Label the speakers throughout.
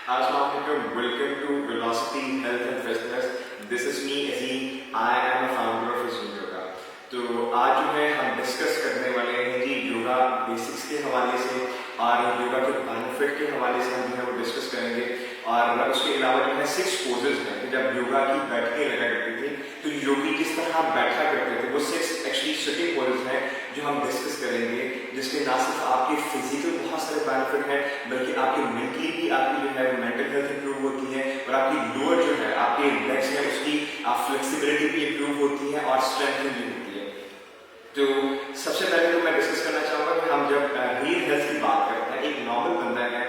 Speaker 1: Assalamualaikum. Welcome to Velocity Health and Fitness. This is me Azim. I am a founder of Azim Yoga. तो आज जो है हम discuss करने वाले हैं जी योगा बेसिक्स के हवाले से और योगा के बेनिफिट के हवाले से हम जो है वो डिस्कस करेंगे। और उसके अलावा जो है 6 पोजेज हैं कि जब योगा की बैठकें लगा करती थी तो योगी किस तरह बैठा करते थे, वो 6 एक्चुअली सिटिंग पोजेज हैं जो हम डिस्कस करेंगे, जिसके ना सिर्फ आपके फिजिकल बहुत सारे बेनिफिट हैं बल्कि आपके मेंटली भी आपकी जो है मेंटल हेल्थ इंप्रूव होती है और आपकी लोअर जो है आपके लेग्स में उसकी फ्लेक्सिबिलिटी भी इंप्रूव होती है और स्ट्रेंथनिंग भी होती है। तो सबसे पहले तो मैं डिस्कस करना चाहूँगा कि हम जब रियल हेल्थ की बात करते हैं, एक नॉर्मल बंदा है,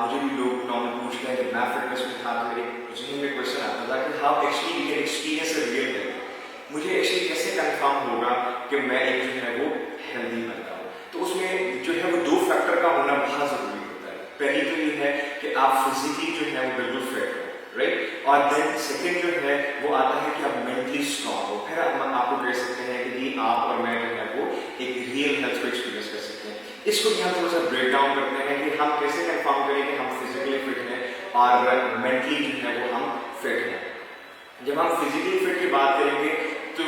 Speaker 1: मुझे भी लोग नॉर्मल पूछते हैं कि मैं फिटनेस में था तो मेरे जहन में क्वेश्चन आता था कि how actually we can experience a real health. मुझे एक्चुअली कैसे कंफर्म होगा कि मैं एक जो है वो हेल्दी बनता हूँ। तो उसमें जो है वो 2 फैक्टर का होना बहुत जरूरी होता है। पहली तो ये है कि आप फिजिकली जो है वो बिल्कुल फिट हो, राइट, और देन सेकेंड जो है वो आता है कि आप मेंटली स्ट्रॉन्ग हो। फिर हम आपको कह सकते हैं कि जी आप और मैं जो है वो एक रियल हेल्थ को एक्सपीरियंस कर सकते हैं। इसको भी हम थोड़ा सा ब्रेक डाउन करते हैं कि हम कैसे कंफर्म करें कि हम फिजिकली फिट हैं और मेंटली जो है वो हम फिट हैं। जब हम फिजिकली फिट की बात करेंगे तो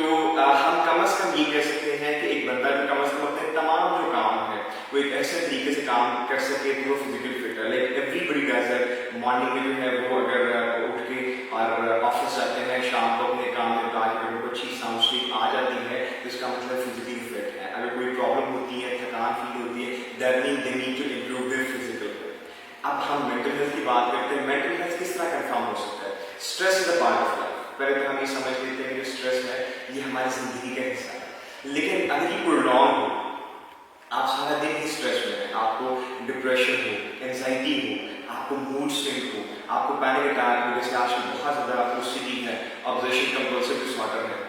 Speaker 1: हम कम से कम ये कह सकते हैं कि एक बंदा जो कम से कम अपने तमाम जो काम है वो एक ऐसे तरीके से काम कर सके कि वो फिजिकली फिट है। Like everybody does it. Morning में जो है वो अगर उठ के और ऑफिस जाते हैं, शाम को अपने काम में उनको अच्छी साउंड स्लीप आ जाती है तो इसका मतलब फिजिकली फिट है। अगर कोई प्रॉब्लम होती है, थकान फील होती है, that mean they need to improve their physical health. अब हम मेंटल हेल्थ की बात करते हैं। मेंटल हेल्थ किस तरह कंफर्म हो सकता है? Stress is a part of life. पहले तो हम ये समझ लेते हैं कि स्ट्रेस है ये हमारी जिंदगी का हिस्सा है, लेकिन अगर ये प्रोलॉन्ग हो, आप सारा दिन ही स्ट्रेस में हैं, आपको डिप्रेशन हो, एंजाइटी हो, आपको मूड स्विंग हो, आपको पैनिक अटैक हो, जैसे आजकल बहुत ज्यादा आपको सिटी है, ऑब्सेशन कंपल्सिव डिसऑर्डर है,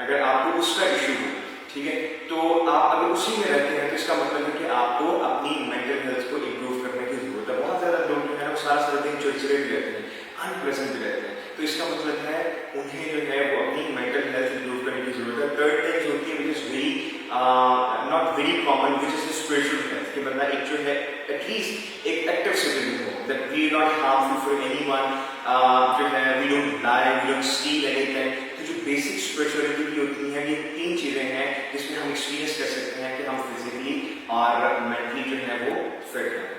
Speaker 1: अगर आपको उसका इश्यू हो, ठीक है, तो आप अगर उसी में रहते हैं तो इसका मतलब है कि आपको अपनी मेंटल हेल्थ को इंप्रूव करने की जरूरत है। बहुत ज्यादा लोग जो है वो सारा दिन चिड़चिड़े भी रहते हैं, अनप्लेजेंट भी रहते हैं, तो इसका मतलब है उन्हें जो है वो अपनी मेंटल हेल्थ इंप्रूव करने की जरूरत है। थर्ड थिंग जो होती है which is very not very common, which is spiritual health, कि बंदा एक जो है एटलीस्ट एक एक्टिव सिटीजन हो, that we are not harmful for anyone, जो है we don't lie, we don't steal anything. तो जो बेसिक स्पिरिचुअलिटी की होती है, ये 3 चीजें हैं जिसमें हम एक्सपीरियंस कर सकते हैं कि हम फिजिकली और मेंटली जो है वो फिट हैं।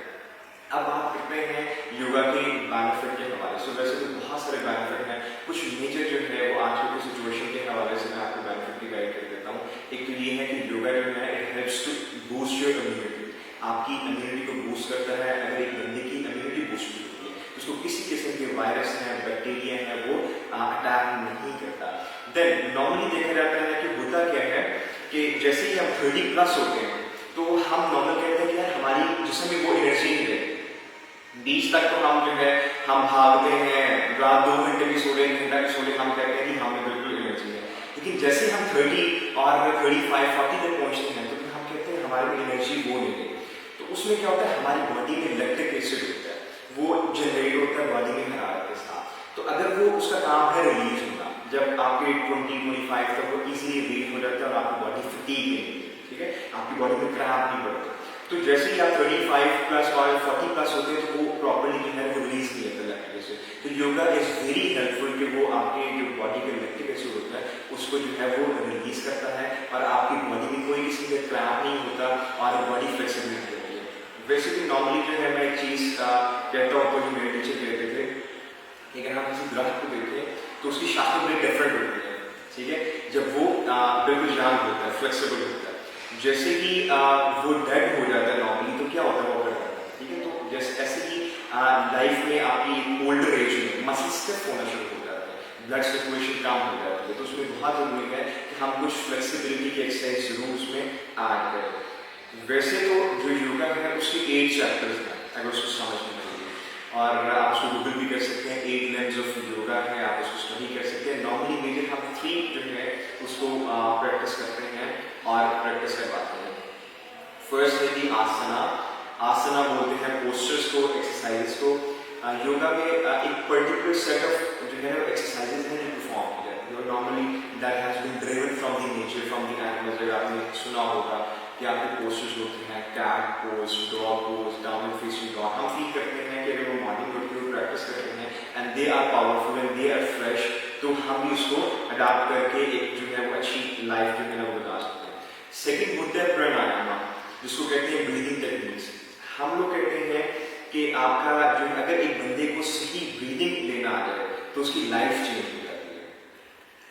Speaker 1: अब बात करते हैं योगा के बेनिफिट के हवाले से। वैसे तो बहुत सारे बेनिफिट हैं, कुछ मेजर जो है वो आजकल की सिचुएशन के हवाले से मैं आपको बेनिफिट की गाइड कर देता हूँ। एक तो ये है कि योगा जो है it helps to boost your immunity. आपकी इम्यूनिटी को बूस्ट करता है। अगर एक बंदे की इम्यूनिटी बूस्ट होती है तो उसको किसी किस्म के वायरस हैं, बैक्टीरिया हैं, वो अटैक नहीं करता। देन नॉर्मली देखा जाता है कि होता क्या है कि जैसे ही हम 30+ होते हैं तो हम नॉर्मल कहते हैं कि यार हमारी जिसम में वो एनर्जी नहीं रहती। 20 तक तो हम जो है हम भागते हैं, रात 2 घंटे भी सो ले, 1 घंटा भी सो ले, हम कहते हैं कि हमें बिल्कुल एनर्जी है। लेकिन जैसे हम 30 और 35, 40 तक पहुंचते हैं तो फिर हम कहते हैं हमारे में एनर्जी वो नहीं है। तो उसमें क्या होता है, हमारी बॉडी में लैक्टिक एसिड होता है, वो जनरेट होता है बॉडी में हरारत के साथ। तो अगर वो उसका काम है रिलीज होना, जब आपके 20-25 तक वो इजीली रिलीज हो जाता है और आपकी बॉडी फटीग नहीं होती, ठीक है, आपकी बॉडी में क्रैम्प नहीं पड़ता। तो जैसे ही आप 35+ और 40+ होते हैं तो वो प्रॉपर्ली जो है वो रिलीज नहीं होता लैक्टिक एसिड। तो योगा इज वेरी हेल्पफुल कि वो आपके जो बॉडी का लैक्टिक एसिड होता है उसको जो है वो रिलीज करता है और आपकी बॉडी में कोई किसी का क्रैम्प नहीं होता और बॉडी फ्लेक्सिबिलिटी होती है। वैसे भी नॉर्मली जो है मैं एक चीज कहता हूँ तो जो मेरे टीचर कहते थे कि अगर हम किसी दरख्त को देखें तो उसकी शाखें बड़ी डिफरेंट होती है, ठीक है, जब वो बिल्कुल जाम होता है, फ्लेक्सिबल होता है। जैसे ही वो डेड हो जाता है नॉर्मली तो क्या होता है वो करता है, ठीक है। तो जैसे ऐसे ही लाइफ में आपकी ओल्डर एज में मसल स्टिफ होना शुरू हो जाता है, ब्लड सर्कुलेशन कम हो जाती है, तो उसमें बहुत जरूरी है कि हम कुछ फ्लेक्सिबिलिटी की एक्सरसाइज जरूर उसमें ऐड करें। वैसे तो जो योगा है उसके 8 चैप्टर्स हैं अगर उसको समझने के लिए, और आप उसको गूगल भी कर सकते हैं, 8 लेवल्स ऑफ योगा है, आप उसको स्टडी कर सकते हैं। नॉर्मली मेजर हम 3 जो है उसको प्रैक्टिस करते हैं और प्रैक्टिस करवाते हैं। फर्स्ट है कि आसना। आसना बोलते हैं पोस्टर्स को, एक्सरसाइजेस को। योगा में एक पर्टिकुलर सेट ऑफ जो है एक्सरसाइजेस हैं जो परफॉर्म की जाती है, normally that has been driven from the nature, from the animals. अगर आपने सुना होगा कि आपके पोस्टर्स होते हैं cat pose, dog pose, down facing dog, हम फील करते हैं कि अगर वो and they are powerful and they are fresh, तो हम भी उसको अडाप्ट करके एक जो है वो अच्छी लाइफ जो है ना वो बता सकते हैं। सेकेंड होता है प्राणायाम, जिसको कहते हैं ब्रीदिंग टेक्निक्स। हम लोग कहते हैं कि आपका जो है अगर एक बंदे को सही ब्रीदिंग लेना आ जाए तो उसकी लाइफ चेंज हो जाती है।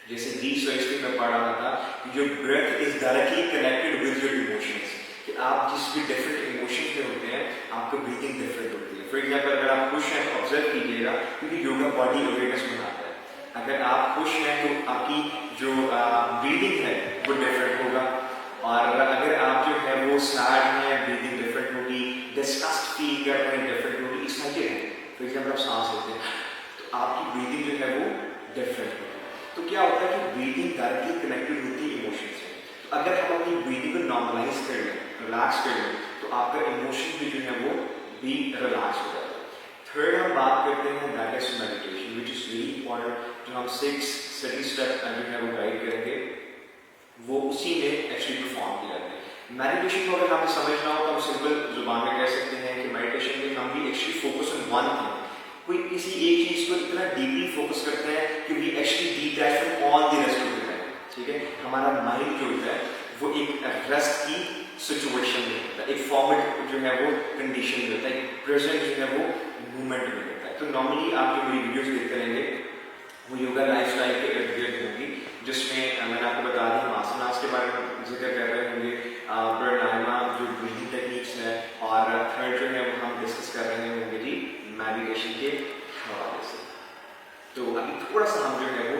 Speaker 1: जैसे रिसर्च में मैं पढ़ रहा था कि जो breath is directly connected with your emotions, कि आप जिस भी डिफरेंट इमोशंस में होते हैं आपकी ब्रीदिंग डिफरेंट होती है। फॉर एग्जाम्पल अगर आप खुश हैं तो ऑब्जर्व कीजिएगा, क्योंकि योगा बॉडी अवेयरनेस बनाता है। अगर आप खुश हैं तो आपकी जो ब्रीदिंग है वो डिफरेंट होगा, और अगर आप जो है वो सैड हैं ब्रीदिंग डिफरेंट होगी, डिस्गस्ट फील कर रहे हैं डिफरेंट होगी। इसमें क्या है, फॉर एग्जाम्पल आप सांस लेते हैं तो आपकी ब्रीदिंग जो है वो डिफरेंट होगी। तो क्या होता है कि ब्रीदिंग डायरेक्टली कनेक्टेड होती है इमोशन से। तो अगर हम अपनी ब्रीदिंग को नॉर्मलाइज कर लें, रिलैक्स कर लें, तो आपका इमोशन भी जो है वो भी रिलैक्स हो जाता है। थर्ड हम बात करते हैं that is meditation, which is very important. जो हम 6 स्टडी स्टेप जो है वो गाइड करेंगे वो उसी में एक्चुअली परफॉर्म किया जाता है। मेडिटेशन को अगर हमें समझना हो तो हम सिंपल जुबान में कह सकते हैं कि मेडिटेशन में हम भी actually focus on one thing, कोई किसी एक चीज को इतना डीपली फोकस करते हैं कि we actually detach from all the rest of the time. ठीक है, हमारा माइंड जो होता है वो एक रेस्ट की सिचुएशन में होता है, एक फॉर्मेट जो है वो कंडीशन में होता है, एक प्रेजेंट जो है वो मूवमेंट में होता है। तो नॉर्मली आप जो मेरी वीडियोस देखते रहेंगे वो योगा लाइफस्टाइल के इर्द गिर्द होंगी, जिसमें मैंने आपको बता दी हम आसनास के बारे में जिक्र कर रहे होंगे, प्राणायाम जो ब्रीदिंग टेक्निक्स है, और थर्ड जो है वो हम डिस्कस कर रहे होंगे जी मेडिटेशन के हवाले से। तो अभी थोड़ा सा हम जो है वो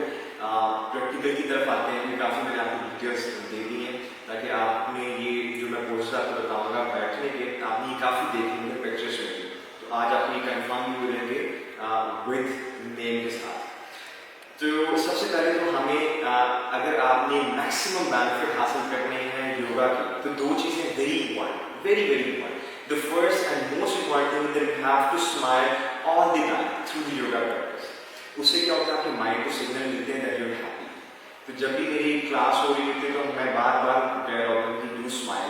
Speaker 1: प्रैक्टिकल की तरफ आते हैं, क्योंकि काफ़ी मैंने आपको डिटेल्स दे दी हैं ताकि आपने ये जो मैं पोस्ट आपको बताऊँगा बैठने के आपने ये काफ़ी देखेंगे पिक्चर्स में भी, तो आज आप ये कन्फर्म भी हो जाएंगे विद नेम के साथ। तो सबसे पहले तो हमें अगर आपने मैक्सिमम बेनिफिट हासिल करने हैं योगा के, तो दो चीज़ें very important, very very important. The first and most important that you have to smile all the time through the yoga practice. उससे क्या होता है, आपके माइंड को सिग्नल मिलते हैं दैट यू आर हैप्पी। तो जब भी मेरी क्लास हो रही होती है तो मैं बार बार कह रहा होता हूँ कि डू स्माइल,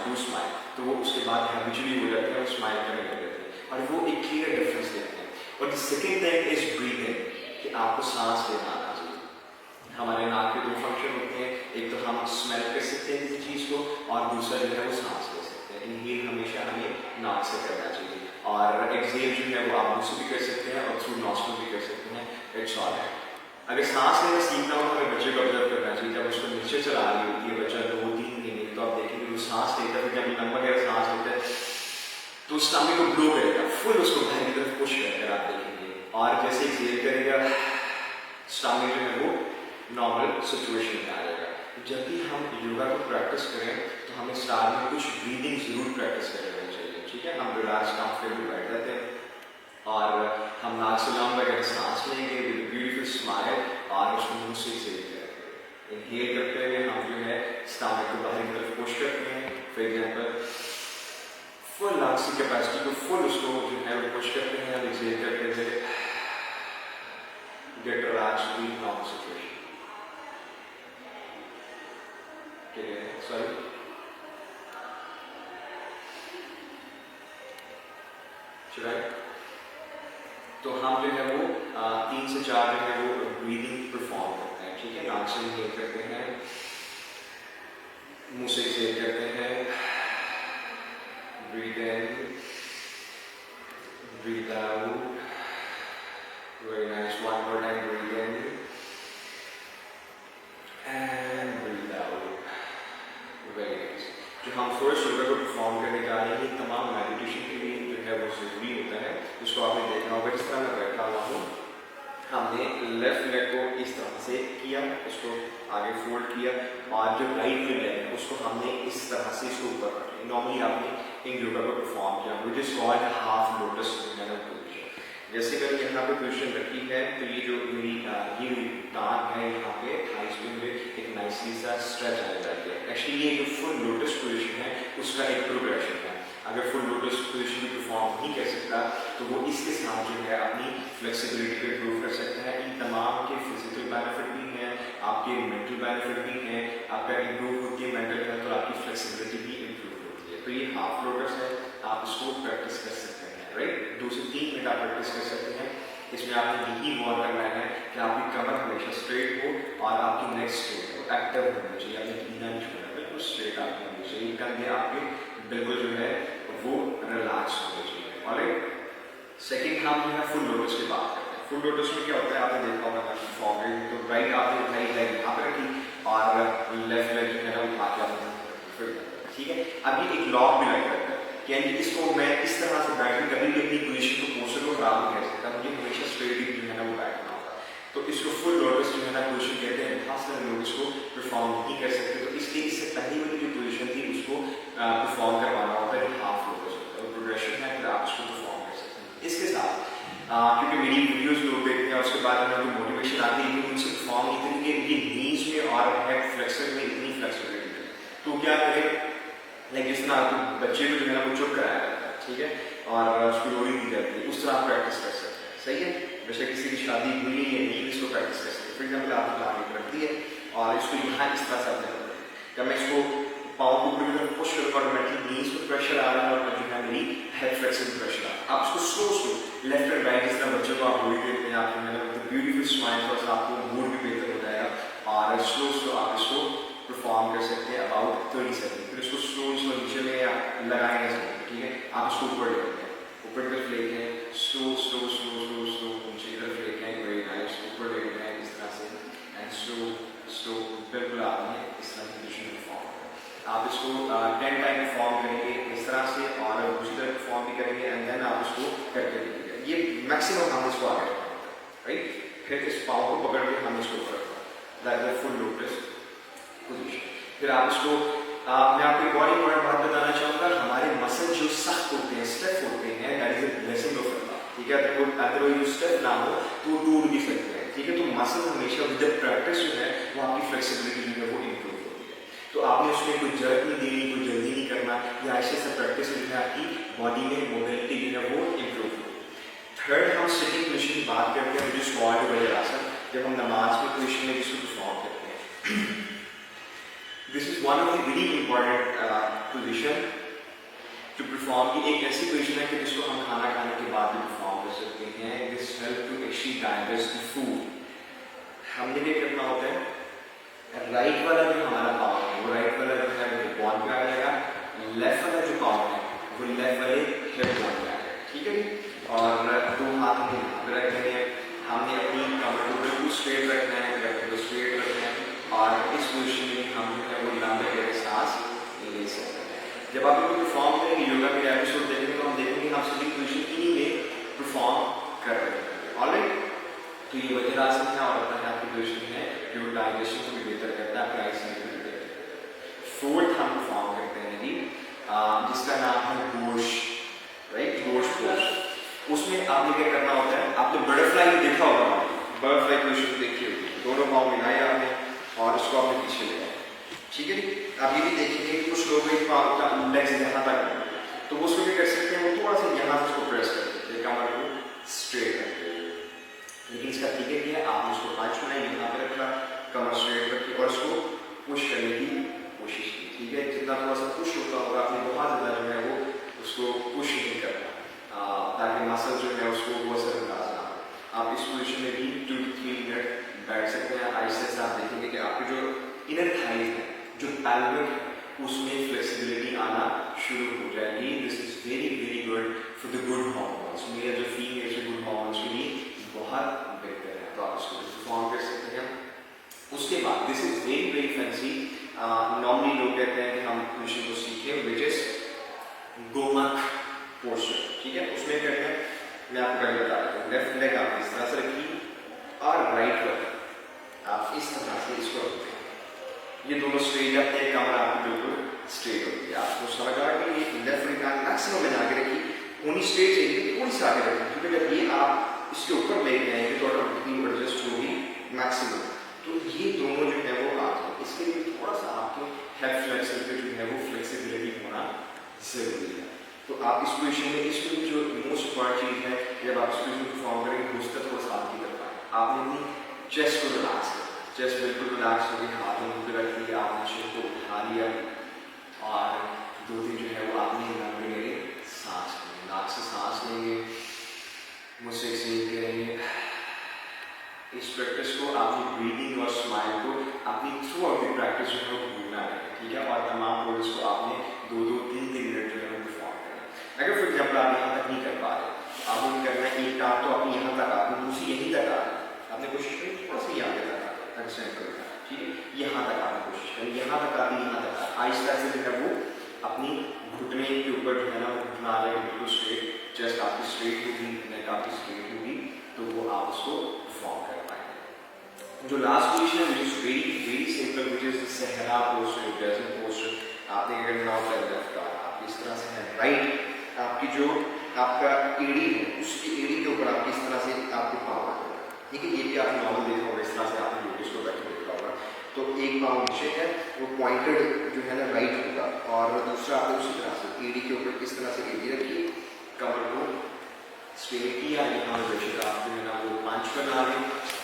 Speaker 1: तो वो उसके बाद हैबिचुअली हो जाते हैं और स्माइल करने लग जाते हैं, और वो एक क्लियर डिफरेंस देखते हैं। और the second thing is breathing, कि आपको सांस लेना आना चाहिए। हमारे नाक के दो फंक्शन होते हैं, एक तो हम स्मेल कर सकते हैं किसी चीज़ को, और दूसरा जो है वो सांस ले सकते हैं। इनहेल हमेशा हमें नाक से करना चाहिए, और एक्सहेल जो है वो आप मुंह से भी कर सकते हैं और थ्रू नॉस्ट्रिल भी कर सकते हैं। It's alright. अगर सांस लेना सीखना हो तो हमें बच्चे को ऑब्जर्व करना चाहिए। जब उसको नीचे चला रही होती है बच्चा 2-3 महीने, तो आप देखेंगे वो सांस लेता है, जब लंबा गहरा सांस लेता है तो स्टमक को ब्लो करेगा, फुल उसको बाहर की तरफ पुश करेगा, आप देखेंगे। और जैसे एक्सहेल करेगा स्टमक जो है वो नॉर्मल सिचुएशन में आ जाएगा। जब भी हम योगा को प्रैक्टिस करें तो हमें स्टार्ट में कुछ ब्रीदिंग जरूर प्रैक्टिस कर लेना चाहिए। ठीक है, हम रिलैक्स कंफर्टेबल बैठ जाते हैं और हम नाक से लंबा गहरा सांस लेंगे विद ब्यूटीफुल स्माइल, और उसको मुंह से एक्सहेल करेंगे। इनहेल करते हुए हम जो है स्टमक को बाहर की तरफ पुश करते हैं। फॉर एग्जाम्पल फुल लंग्स की कैपेसिटी को फुल उसको जो है वो पुश करते हैं, और एक्सहेल करते हुए get relax with normal situation. Sorry, तो हम जो है वो 3 से 4 जो है वो ब्रीदिंग परफॉर्म करते हैं। ठीक है, नाक से इनहेल करते हैं, मुंह से एक्सहेल करते हैं, breathe in, breathe out, very nice, one more time, breathe in and breathe out, very nice. जो हम फर्स्ट योगा को परफॉर्म करने जा रहे हैं, तमाम मेडिटेशन के लिए जो है वो जरूरी होता है। जिसको आपने देखा होगा, जिस तरह मैं बैठा हुआ हूँ, हमने लेफ्ट लेग को इस तरह से किया, उसको आगे फोल्ड किया, और जो राइट लेग है उसको हमने इस तरह से इसको ऊपर रख लिया। नॉर्मली आपने इन योगा को परफॉर्म किया, which is called half lotus position. जैसे मैंने यहाँ पे पोजीशन रखी है, तो ये जो मेरी ये टांग है यहाँ पे थाइस पे मुझे एक नाइसली सा स्ट्रेच आने लग गया। एक्चुअली ये जो फुल लोटस पोजीशन है उसका एक प्रोग्रेशन है। अगर फुल लोटस पोजीशन भी परफॉर्म नहीं कर सकता तो वो इसके साथ जो है अपनी फ्लेक्सिबिलिटी को इम्प्रूव कर सकता है। इन तमाम के फिजिकल बेनिफिट भी हैं, आपके मेंटल बेनिफिट भी हैं, आपका इम्प्रूव होती है मेंटल हेल्थ, और आपकी फ्लेक्सिबिलिटी भी इम्प्रूव होती है। तो ये हाफ लोटस है, आप इसको प्रैक्टिस कर सकते हैं। राइट, 2 से 3 मिनट आप प्रैक्टिस कर सकते हैं। इसमें आपने यही गौर करना है कि आपकी कमर हमेशा स्ट्रेट हो और आपकी नेक स्ट्रेट हो, एक्टिव होनी चाहिए, आपने कीना नहीं छोड़ना, बिल्कुल स्ट्रेट आपकी होनी चाहिए, कंधे आपके बिल्कुल जो है वो रिलैक्स होने चाहिए। ऑलराइट, सेकंड हम जो है फुल लोटस की बात करते हैं। फुल लोटस में क्या होता है, आपने देखा होगा फॉर्म में, तो राइट आपने राइट लेग यहाँ पे रखी और लेफ्ट लेग जो है ना उठा के आपने फिर, ठीक है। अब ये एक लॉक भी लग रहता है, यानी इसको मैं इस तरह से बैठ कभी भी अपनी पोजीशन को पोस्टर को खराब नहीं कर सकता, मुझे हमेशा स्ट्रेट ही जो है ना वो बैठना होगा। तो इसको फुल लोटस जो है ना पोजीशन कहते हैं, बहुत सारे लोग इसको परफॉर्म नहीं कर सकते, तो इसलिए इससे पहले वाली जो पोजीशन थी उसको परफॉर्म करवाना होता है, हाफ लोटस होता है, प्रोग्रेशन है, फिर आप इसको परफॉर्म कर सकते हैं। इसके साथ क्योंकि मेरी वीडियोस लोग देखते हैं, उसके बाद हमें कोई मोटिवेशन आती है कि उनसे परफॉर्म नहीं करेंगे, ये नीज में और हेड फ्लेक्सर में इतनी फ्लेक्सिबिलिटी है, तो क्या करें, लाइक जिस तरह बच्चे को जो है ना वो चुप कराया जाता है, ठीक है, और उसको लोरी दी जाती है, उस तरह आप प्रैक्टिस कर सकते हैं, सही है। वैसे किसी की शादी हुई है नहीं, इसको प्रैक्टिस कर सकते हैं। फॉर एग्जाम्पल आपने लाठी रख दी है और इसको यहाँ इस तरह से आपने कर दिया, जब मैं इसको पाँव को ऊपर की तरफ पुश करूँ ऑटोमेटिकली नीज पर प्रेशर आ रहा है और जो है मेरी हेड फ्लेक्सर में प्रेशर आ रहा है। आप इसको स्लो लेफ्ट एंड राइट जिस तरह बच्चों को आप लोरी देते हैं, आप ब्यूटीफुल स्माइल और आपको मूड भी बेहतर हो जाएगा और स्लो आप इसको परफॉर्म कर सकते हैं अबाउट 30 सेकंड। फिर इसको स्लो नीचे में लगाएंगे सकते, ठीक है। आप इसको ऊपर लेते हैं, ऊपर की तरफ लेते हैं, स्लो नीचे की तरफ लेते हैं, वेरी नाइस, ऊपर लेते हैं इस तरह से एंड स्लो बिल्कुल आपने इस तरह की पोजीशन में परफॉर्म करें। आप इसको 10 टाइम परफॉर्म करेंगे इस तरह से और दूसरी तरफ परफॉर्म भी करेंगे एंड देन आप इसको करके देखिएगा, ये मैक्सिमम हम इसको आगे रखते हैं, राइट। फिर इस पाँव को पकड़ के हम इसको ऊपर रखते हैं, that is full lotus position. फिर आप इसको मैं आपको एक और इम्पोर्टेंट बात बताना चाहूँगा, हमारे मसल जो सख्त होते हैं, स्टेफ होते हैं, that is a blessing of Allah, ठीक है। अगर वो स्टेफ ना हो तो टूट भी सकते हैं, ठीक है। तो मसल हमेशा विद प्रैक्टिस जो है वो आपकी फ्लेक्सिबिलिटी जो है वो इम्प्रूव होती है, तो आपने उसमें कोई जर्क नहीं देनी, कोई जल्दी नहीं करना, या ऐसे से प्रैक्टिस जो है आपकी बॉडी में मोबिलिटी जो है वो इम्प्रूव होती है। थर्ड हम सिटिंग पोजीशन की बात करते हैं, जो स्क्वाट वगैरह आसन, जब हम नमाज की पोजीशन में जिसको परफॉर्म करते हैं, this is one of the very important position to perform. की एक ऐसी पोजीशन है कि जिसको हम खाना खाने के बाद भी परफॉर्म कर सकते हैं, this help to actually digest the food. हमने क्या करना होता है, राइट वाला जो हमारा पाँव है वो राइट वाला जो है वो बॉन पे आ जाएगा, लेफ्ट वाला जो पाँव है वो लेफ्ट वाले हिप बॉन पे आ जाएगा, ठीक है। और दो हाथ में रखने हैं, हमने अपनी कमर को बिल्कुल स्ट्रेट रखना है, लेफ्ट को स्ट्रेट रखना है और इस पोजीशन में हम जो है वो लंबे गहरे सांस ले सकते हैं। जब आप इसको परफॉर्म करेंगे, योगा के एपिसोड देखेंगे तो हम देखेंगे हम सभी पोजीशन इन्हीं में परफॉर्म कर रहे हैं, ऑलराइट। तो ये वज्रासन है और अपना आपकी पोजीशन है जो डाइजेशन को भी बेहतर करता है, आपके आइसन को भी बेहतर करता है। फोर्थ हम परफॉर्म करते हैं जी जिसका नाम है गोश, राइट, गोश पोज। उसमें आपने क्या करना होता है, आपने बटरफ्लाई देखा होगा, बटरफ्लाई पोजीशन देखी होगी, दोनों पाँव मिलाए आपने और उसको आपने पीछे ले आए, ठीक है। आप ये भी देखेंगे कुछ लोग एक पाँव लेग्स यहाँ तक, तो वो उसको क्या कर सकते हैं, वो थोड़ा सा यहाँ से उसको प्रेस कर सकते हैं, कमर को स्ट्रेट करते हैं। लेकिन इसका तरीका क्या है, आपने उसको पाँच बनाए, यहाँ पे रखा, कमर स्ट्रेट रखी और उसको पुश करने की कोशिश की, ठीक है। जितना थोड़ा सा पुश होता होगा, आपने बहुत ज़्यादा जो है वो उसको पुश नहीं करना, ताकि मसल जो है उसको वो असरअंदाज ना हो। आप इस पोजीशन में भी 2 to 3 मिनट बैठ सकते हैं। ऐसे से आप देखेंगे कि आपके जो इनर थाइज है, जो पैल्विक है, उसमें फ्लेक्सिबिलिटी आना शुरू हो जाएगी। This is very very good for the good hormones, मेरा जो फीमेल जो गुड हार्मोन्स के लिए बहुत बेहतर है, तो आप इसको परफॉर्म कर सकते हैं। उसके बाद this is very very fancy, normally लोग कहते हैं कि हम पोजीशन को सीखें, विच इज गोमक पोस्चर, ठीक है। उसमें करते हैं, मैं आपको पहले बता देता हूँ, लेफ्ट लेग आप इस तरह से रखिए और राइट लेग आप इस तरह से इसको रखते हैं, ये दोनों स्ट्रेट जाते हैं, कमर आपकी बिल्कुल स्ट्रेट होती है। आपको समझ आ रहा है कि लेफ्ट लेग मैक्सिमम में जाके रखिए, उन्हीं स्ट्रेट चाहिए, थोड़ी सी आगे रखें, क्योंकि जब ये आप इसके ऊपर लेके आएंगे तो ऑटोमेटिकली एडजस्ट होगी मैक्सिमम, तो ये दोनों जो है वो आगे, इसके लिए थोड़ा सा आपके हेड फ्लेक्सर पे जो है वो फ्लेक्सिबिलिटी होना जरूरी है। तो आप इस पोजीशन में, इसमें जो मोस्ट इम्पॉर्टेंट चीज़ है, जब आप इस पोजीशन को परफॉर्म करेंगे तो उसका थोड़ा सा आगे कर पाए, आपने अपनी चेस्ट को रिलैक्स कर, चेस्ट बिल्कुल रिलैक्स होगी, हाथ में मुझे रख लिया, आपने चेस्ट को उठा लिया और 2-3 जो है वो आपने लंबे सांस लेंगे, नाक से सांस लेंगे, मुझसे एक्सहेल करेंगे, आपकी ब्रीदिंग और स्माइल को अपनी थ्रू आउट द प्रैक्टिस जो है वो भूलना है, ठीक है। और तमाम पोजेस को आपने 2-2, 3-3 मिनट जो है वो परफॉर्म करना है। अगर फॉर एग्जाम्पल आप यहाँ तक नहीं कर पा रहे, आपने करना है एक टाप तो आप यहाँ तक आपने दूसरी यहीं तक आ रही, आपने कोशिश करी थोड़ा सा यहाँ तक आ रही, ठीक है, यहाँ तक आपने कोशिश करी, यहाँ तक आती, यहाँ तक आहिस्ता से जो है वो अपनी घुटने के ऊपर जो है ना वो घुटना आ जाएगा बिल्कुल स्ट्रेट, चेस्ट आपकी स्ट्रेट होगी, नेक आपकी स्ट्रेट होगी, तो वो आप उसको परफॉर्म कर पाएंगे। जो लास्ट पोजीशन है which is very very simple, which is सहरा पोस्चर, डेजर्ट पोस्चर। आपने अगर नाउ कर लेफ्ट का आप इस तरह से है, राइट आपकी जो आपका एड़ी है उसकी एड़ी के ऊपर आपकी इस तरह से आपके पाँव आ जाएगा, ठीक है। ये भी आप नॉर्मल देखा होगा, इस तरह से आपने लोग इसको बैठे देखा होगा। तो एक पाँव नीचे है वो पॉइंटेड जो है ना राइट होगा, और दूसरा आपने उसी तरह से एड़ी के ऊपर इस तरह से एड़ी रखी, कमर को स्ट्रेट किया, यहाँ बेशक आप जो है ना वो पंच बना लें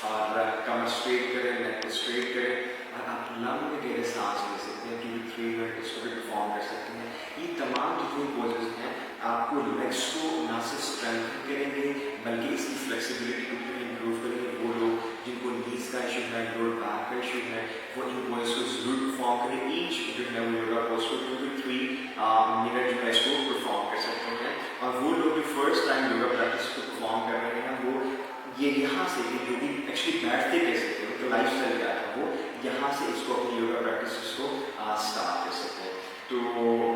Speaker 1: और कमर स्ट्रेट करें, नेक को स्ट्रेट करें, और आप लंबे गहरे सांस ले सकते हैं, 2-3 मिनट इसको भी परफॉर्म कर सकते हैं। ये तमाम जितनी पोजेस हैं आपको लेग्स को ना सिर्फ स्ट्रेंथन करेंगे बल्कि इसकी फ्लेक्सिबिलिटी को भी इम्प्रूव करेंगे। वो लोग जिनको नीज का इशू है, लोअर बैक का इशू है, वो इन पोजेस को जरूर परफॉर्म करें। ईच जो है वो योगा पोज को 2-3 मिनट जो है इसको परफॉर्म कर सकते हैं। और वो लोग जो फर्स्ट टाइम योगा प्रैक्टिस को परफॉर्म कर रहे हैं वो ये यहाँ से जो भी एक्चुअली बैठते कैसे थे, तो लाइफ स्टाइल क्या था, वो यहाँ से इसको अपनी योगा प्रैक्टिस को स्टार्ट कर सकते हैं। तो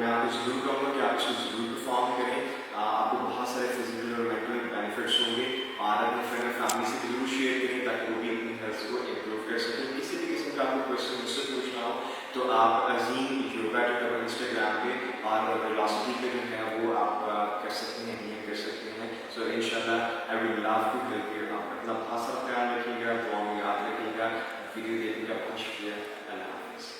Speaker 1: मैं आपको जरूर कहूँगा कि आप इसको जरूर परफॉर्म करें, आपको बहुत सारे फिजिकल और मेंटल बेनिफिट्स होंगे, और अपने फ्रेंड और फैमिली से जरूर शेयर करें ताकि वो भी अपनी हेल्थ को इम्प्रूव कर सकें। किसी भी किस्म का आपको क्वेश्चन मुझसे पूछना हो तो आप अजीम योगा जो है इंस्टाग्राम पे और वेलोसिटी पे जो है वो आप कर सकते हैं, DM कर सकते हैं। सो इंशाल्लाह I would love to help you. आप अपना बहुत सारा ख्याल रखिएगा, दुआ में याद रखिएगा। वीडियो देखने का बहुत शुक्रिया। अल्लाह हाफ़िज़।